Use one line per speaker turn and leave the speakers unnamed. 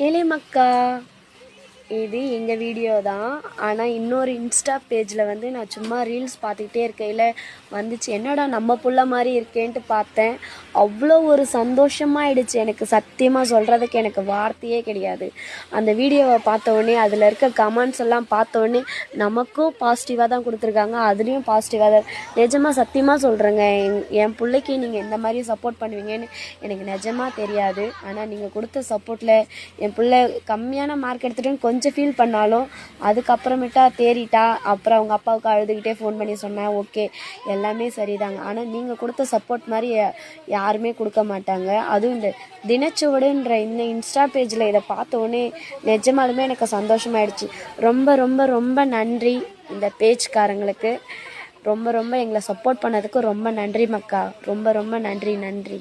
ஏலே மக்கா, இது எங்கள் வீடியோ தான். ஆனால் இன்னொரு இன்ஸ்டா பேஜில் வந்து நான் சும்மா ரீல்ஸ் பார்த்துக்கிட்டே இருக்கையில் வந்துச்சு, என்னடா நம்ம புள்ள மாதிரி இருக்கேன்ட்டு பார்த்தேன். அவ்வளோ ஒரு சந்தோஷமாயிடுச்சு எனக்கு. சத்தியமாக சொல்கிறதுக்கு எனக்கு வார்த்தையே கிடையாது. அந்த வீடியோவை பார்த்தோடனே அதில் இருக்க கமெண்ட்ஸ் எல்லாம் பார்த்தோடனே நமக்கும் பாசிட்டிவாக தான் கொடுத்துருக்காங்க, அதுலேயும் பாசிட்டிவாக தான். நிஜமாக சத்தியமாக சொல்கிறேங்க, என் பிள்ளைக்கு நீங்கள் இந்த மாதிரி சப்போர்ட் பண்ணுவீங்கன்னு எனக்கு நிஜமாக தெரியாது. ஆனால் நீங்கள் கொடுத்த சப்போர்ட்டில் என் பிள்ளை கம்மியான மார்க் எடுத்துகிட்டு கொஞ்சம் ஃபீல் பண்ணாலும் அதுக்கப்புறமேட்டா தேறிட்டா. அப்புறம் அவங்க அப்பாவுக்கு அழுதுகிட்டே ஃபோன் பண்ணி சொன்னேன், ஓகே எல்லாமே சரிதாங்க. ஆனால் நீங்கள் கொடுத்த சப்போர்ட் மாதிரி யாருமே கொடுக்க மாட்டாங்க. அதுவும் இந்த தினச்சுவடுன்ற இந்த இன்ஸ்டா பேஜில் இதை பார்த்தோன்னே நிஜமாலுமே எனக்கு சந்தோஷமாயிடுச்சு. ரொம்ப ரொம்ப ரொம்ப நன்றி இந்த பேஜ்காரங்களுக்கு. ரொம்ப ரொம்ப எங்களை சப்போர்ட் பண்ணதுக்கு ரொம்ப நன்றி மக்கா. ரொம்ப ரொம்ப நன்றி.